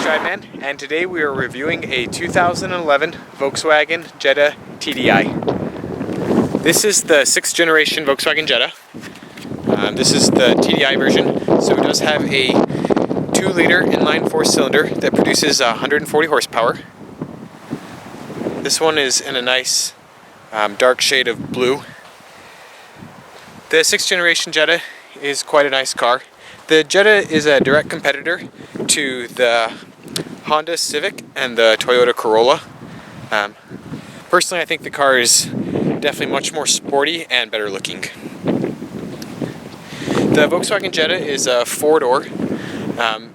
Man, and today we are reviewing a 2011 Volkswagen Jetta TDI. This is the 6th generation Volkswagen Jetta. This is the TDI version, so it does have a 2-liter inline 4-cylinder that produces 140 horsepower. This one is in a nice dark shade of blue. The 6th generation Jetta is quite a nice car. The Jetta is a direct competitor to the Honda Civic and the Toyota Corolla. Personally, I think the car is definitely much more sporty and better looking. The Volkswagen Jetta is a 4-door.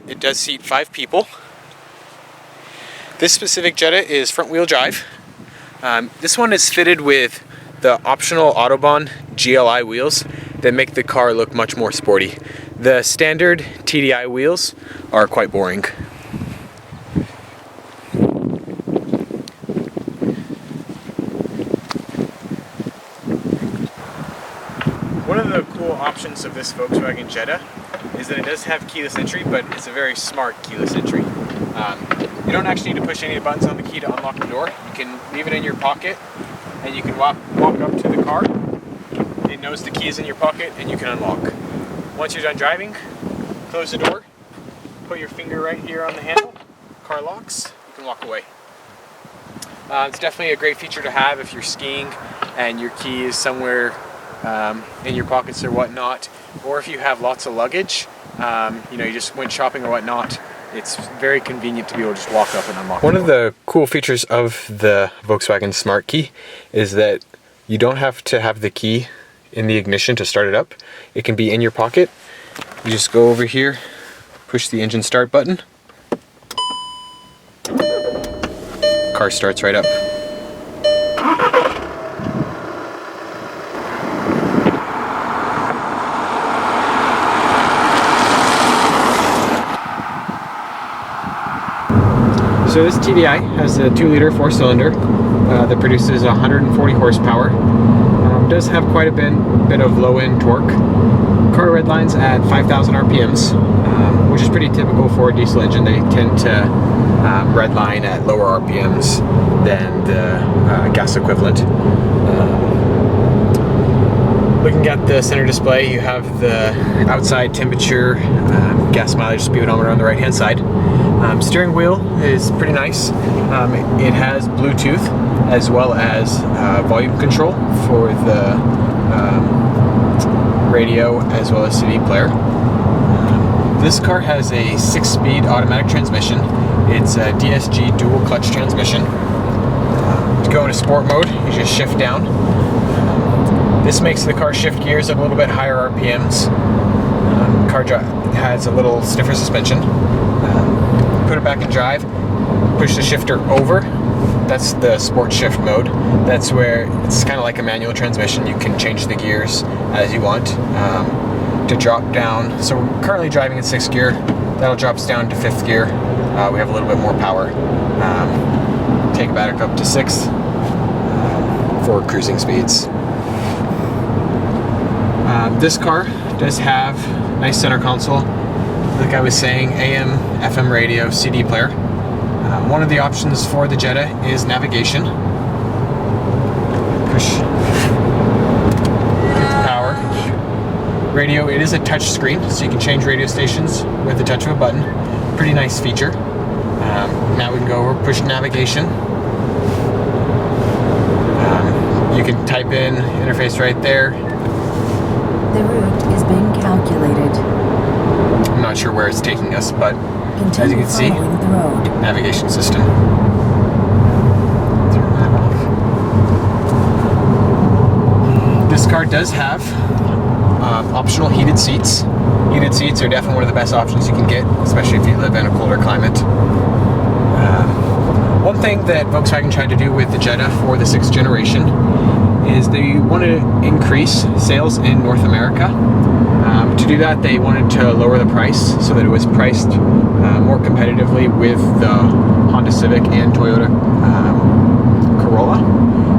It does seat 5 people. This specific Jetta is front-wheel drive. This one is fitted with the optional Autobahn GLI wheels that make the car look much more sporty. The standard TDI wheels are quite boring. One of the cool options of this Volkswagen Jetta is that it does have keyless entry, but it's a very smart keyless entry. You don't actually need to push any of the buttons on the key to unlock the door. You can leave it in your pocket and you can walk up to the car. It knows the key is in your pocket and you can unlock. Once you're done driving, close the door, put your finger right here on the handle, car locks, you can walk away. It's definitely a great feature to have if you're skiing and your key is somewhere in your pockets or whatnot, or if you have lots of luggage, you just went shopping or whatnot. It's very convenient to be able to just walk up and unlock. One of the cool features of the Volkswagen Smart Key is that you don't have to have the key in the ignition to start it up. It can be in your pocket. You just go over here, push the engine start button. Car starts right up. So this TDI has a 2-liter 4-cylinder that produces 140 horsepower. Does have quite a bit of low-end torque. Car redlines at 5,000 RPMs, which is pretty typical for a diesel engine. They tend to redline at lower RPMs than the gas equivalent. Looking at the center display, you have the outside temperature, gas mileage speedometer on the right-hand side. Steering wheel is pretty nice. It has Bluetooth as well as volume control for the radio as well as CD player. This car has a 6-speed automatic transmission. It's a DSG dual clutch transmission. To go into sport mode, you just shift down. This makes the car shift gears at a little bit higher RPMs. Car has a little stiffer suspension. Put it back in drive, push the shifter over. That's the sport shift mode. That's where it's kind of like a manual transmission. You can change the gears as you want. To drop down, so we're currently driving in 6th gear. That'll drop us down to 5th gear. We have a little bit more power. Take it back up to 6th for cruising speeds. This car does have a nice center console. Like I was saying, AM, FM radio, CD player. One of the options for the Jetta is navigation. Push power. Radio, it is a touch screen, so you can change radio stations with the touch of a button. Pretty nice feature. Now we can go over push navigation. You can type in interface right there. The route is being calculated. I'm not sure where it's taking us, but Continue as you can see, the road. navigation system. Turn that off. This car does have optional heated seats. Heated seats are definitely one of the best options you can get, especially if you live in a colder climate. One thing that Volkswagen tried to do with the Jetta for the 6th generation is they wanted to increase sales in North America. To do that, they wanted to lower the price so that it was priced more competitively with the Honda Civic and Toyota Corolla.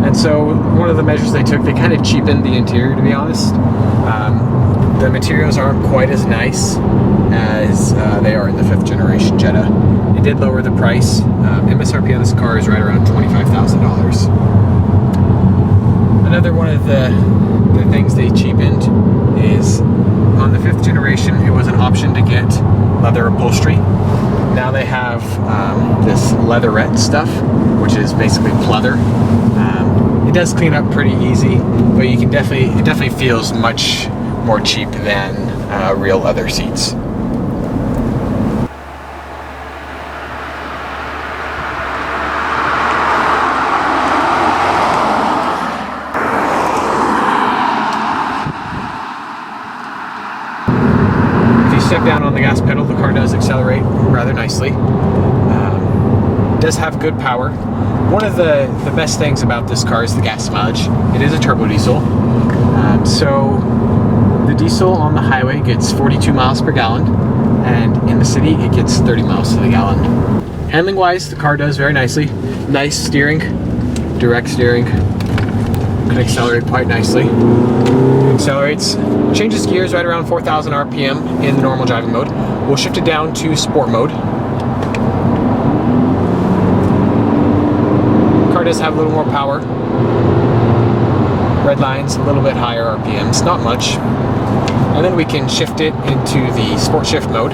And so one of the measures they took, they kind of cheapened the interior, to be honest. The materials aren't quite as nice as they are in the 5th generation Jetta. It did lower the price. MSRP on this car is right around $25,000. Another one of the things they cheapened is on the 5th generation, it was an option to get leather upholstery. Now they have this leatherette stuff, which is basically pleather. It does clean up pretty easy, but it definitely feels much more cheap than real leather seats. Step down on the gas pedal, the car does accelerate rather nicely. Does have good power. One of the best things about this car is the gas mileage. It is a turbo diesel. So the diesel on the highway gets 42 miles per gallon, and in the city it gets 30 miles to the gallon. Handling wise, the car does very nicely. Nice steering, direct steering. Can accelerate quite nicely. Accelerates, changes gears right around 4,000 RPM in normal driving mode. We'll shift it down to sport mode. Car does have a little more power. Red lines, a little bit higher RPMs, not much. And then we can shift it into the sport shift mode.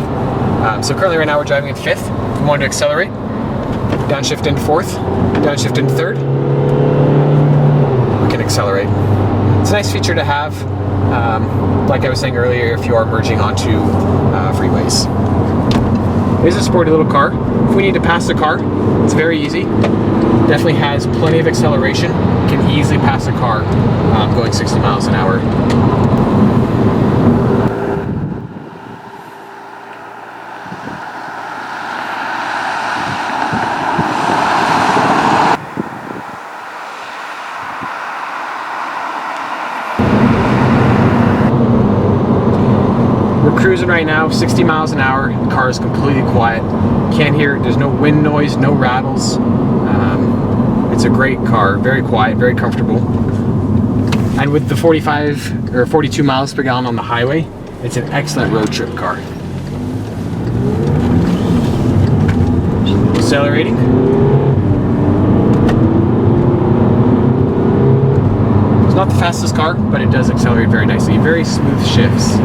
So currently right now we're driving in 5th. If we want to accelerate, downshift into 4th, downshift into 3rd. We can accelerate. It's a nice feature to have, like I was saying earlier, if you are merging onto freeways. It is a sporty little car. If we need to pass the car, it's very easy. Definitely has plenty of acceleration. Can easily pass a car going 60 miles an hour. We're cruising right now, 60 miles an hour. The car is completely quiet. Can't hear it. There's no wind noise, no rattles. It's a great car, very quiet, very comfortable. And with the 45 or 42 miles per gallon on the highway, it's an excellent road trip car. Accelerating. It's not the fastest car, but it does accelerate very nicely. Very smooth shifts.